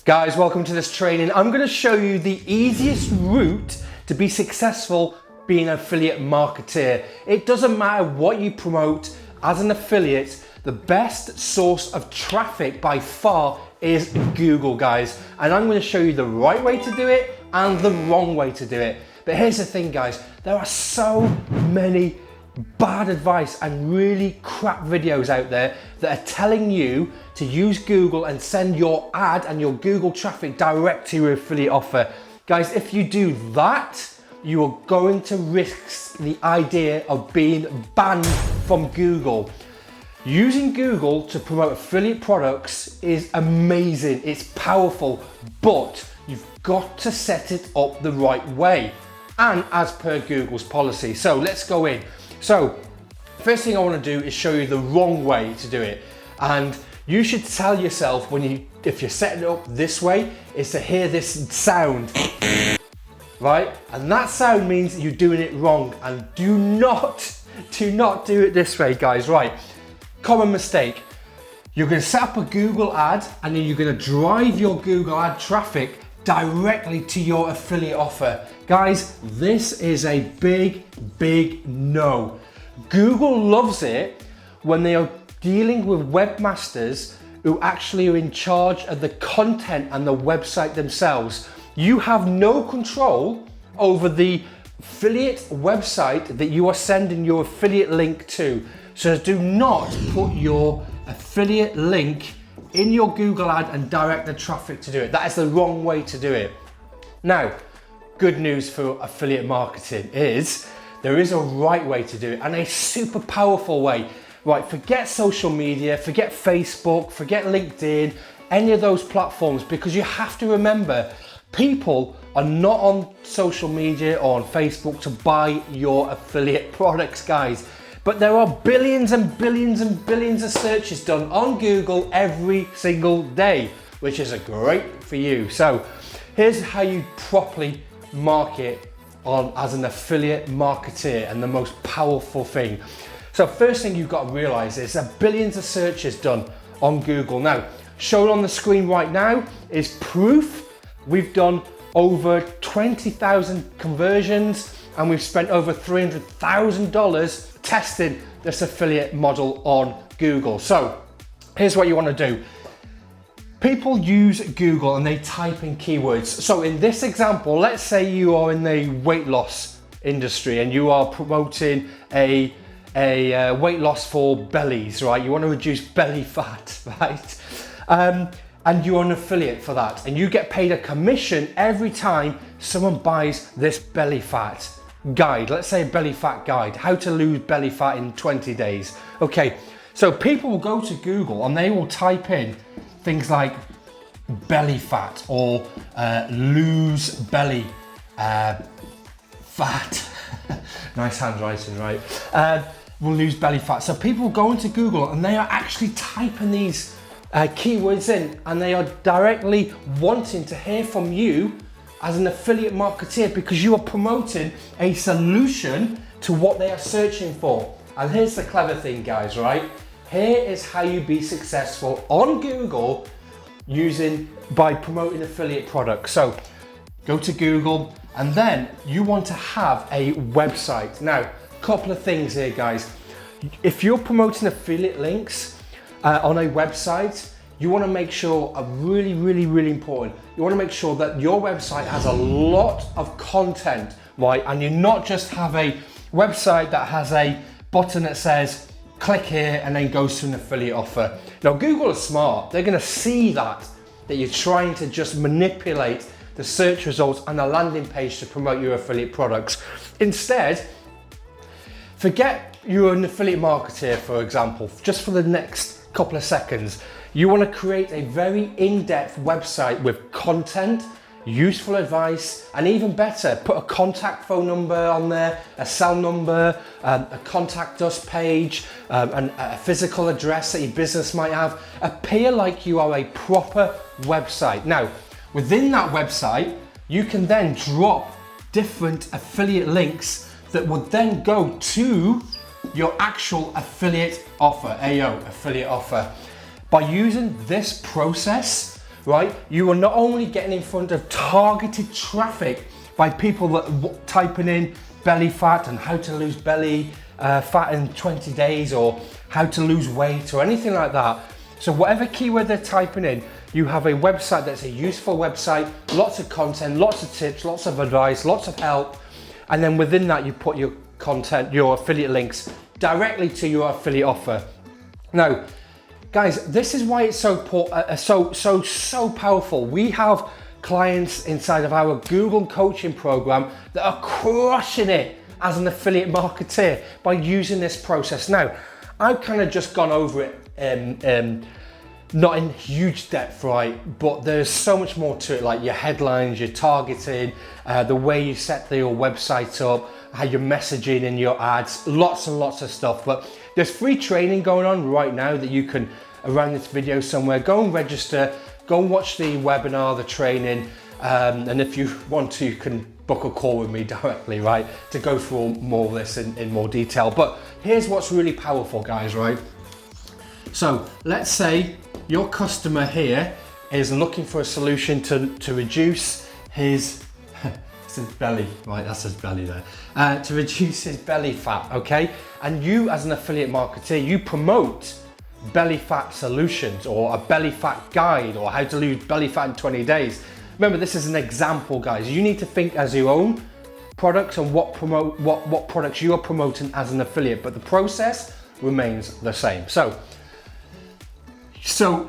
Guys, welcome to this training. I'm going to show you the easiest route to be successful being an affiliate marketer. It doesn't matter what you promote as an affiliate, the best source of traffic by far is Google, guys. And I'm going to show you the right way to do it and the wrong way to do it. But here's the thing, guys, there are so many bad advice and really crap videos out there that are telling you to use Google and send your ad and your Google traffic direct to your affiliate offer. Guys, if you do that, you are going to risk the idea of being banned from Google. Using Google to promote affiliate products is amazing, it's powerful, but you've got to set it up the right way and as per Google's policy. So let's go in. So first thing I want to do is show you the wrong way to do it. And you should tell yourself if you're setting it up this way, is to hear this sound, right? And that sound means you're doing it wrong. And do not do it this way, guys, right? Common mistake. You're going to set up a Google ad and then you're going to drive your Google ad traffic directly to your affiliate offer. Guys, this is a big no. Google loves it when they are dealing with webmasters who actually are in charge of the content and the website themselves. You have no control over the affiliate website that you are sending your affiliate link to. So do not put your affiliate link in your Google ad and direct the traffic to do it. That is the wrong way to do it. Now, good news for affiliate marketing is there is a right way to do it and a super powerful way. Right, forget social media, forget Facebook, forget LinkedIn, any of those platforms, because you have to remember, people are not on social media or on Facebook to buy your affiliate products, guys. But there are billions and billions and billions of searches done on Google every single day, which is great for you. So here's how you properly market as an affiliate marketer, and the most powerful thing. So first thing you've got to realize is there are billions of searches done on Google. Now, shown on the screen right now is proof. We've done over 20,000 conversions and we've spent over $300,000 testing this affiliate model on Google. So here's what you want to do. People use Google and they type in keywords. So in this example, let's say you are in the weight loss industry and you are promoting a weight loss for bellies, right? You want to reduce belly fat, right? And you're an affiliate for that. And you get paid a commission every time someone buys this belly fat guide. Let's say a belly fat guide, how to lose belly fat in 20 days. Okay, so people will go to Google and they will type in things like belly fat or lose belly fat. Nice handwriting, right? We'll lose belly fat. So people go into Google and they are actually typing these keywords in, and they are directly wanting to hear from you as an affiliate marketer, because you are promoting a solution to what they are searching for. And here's the clever thing, guys, right? Here is how you be successful on Google by promoting affiliate products. So go to Google and then you want to have a website. Now, a couple of things here, guys. If you're promoting affiliate links on a website, you want to make sure, really important, you want to make sure that your website has a lot of content, right? And you not just have a website that has a button that says click here and then goes to an affiliate offer. Now, Google is smart. They're going to see that you're trying to just manipulate the search results and the landing page to promote your affiliate products. Instead, forget you're an affiliate marketer, for example, just for the next couple of seconds. You want to create a very in-depth website with content, useful advice, and even better, put a contact phone number on there, a cell number, a contact us page, and a physical address that your business might have. Appear like you are a proper website. Now, within that website, you can then drop different affiliate links that would then go to your actual affiliate offer, AO, affiliate offer. By using this process, right? You are not only getting in front of targeted traffic by people that typing in belly fat and how to lose belly fat in 20 days or how to lose weight or anything like that. So whatever keyword they're typing in, you have a website that's a useful website, lots of content, lots of tips, lots of advice, lots of help. And then within that, you put your content, your affiliate links directly to your affiliate offer. Now, guys, this is why it's so powerful. We have clients inside of our Google coaching program that are crushing it as an affiliate marketer by using this process. Now, I've kind of just gone over it, not in huge depth, right? But there's so much more to it, like your headlines, your targeting, the way you set your website up, how you're messaging in your ads, lots and lots of stuff. But there's free training going on right now that you can, around this video somewhere, go and register, go and watch the webinar, the training, and if you want to, you can book a call with me directly, right, to go through more of this in more detail. But here's what's really powerful, guys, right? So let's say your customer here is looking for a solution to reduce his belly, right, that's his belly there, to reduce his belly fat, okay? And you as an affiliate marketer, you promote belly fat solutions or a belly fat guide or how to lose belly fat in 20 days. Remember, this is an example, guys. You need to think as your own products and what products you are promoting as an affiliate, but the process remains the same. So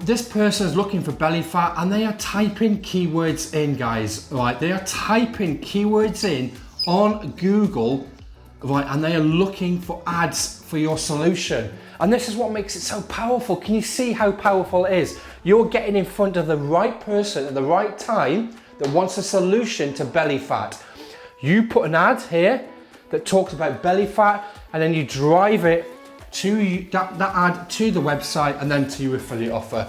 this person is looking for belly fat and they are typing keywords in, guys, right? They are typing keywords in on Google, right? And they are looking for ads for your solution. And this is what makes it so powerful. Can you see how powerful it is? You're getting in front of the right person at the right time that wants a solution to belly fat. You put an ad here that talks about belly fat and then you drive it to that ad to the website and then to your affiliate offer.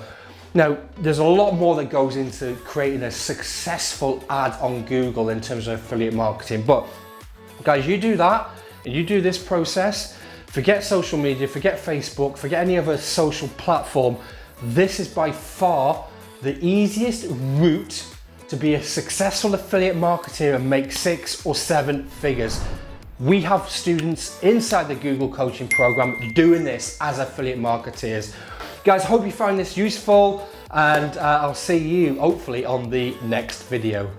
Now, there's a lot more that goes into creating a successful ad on Google in terms of affiliate marketing. But guys, you do that and you do this process, forget social media, forget Facebook, forget any other social platform. This is by far the easiest route to be a successful affiliate marketer and make 6 or 7 figures. We have students inside the Google coaching program doing this as affiliate marketers. Guys, hope you find this useful and I'll see you hopefully on the next video.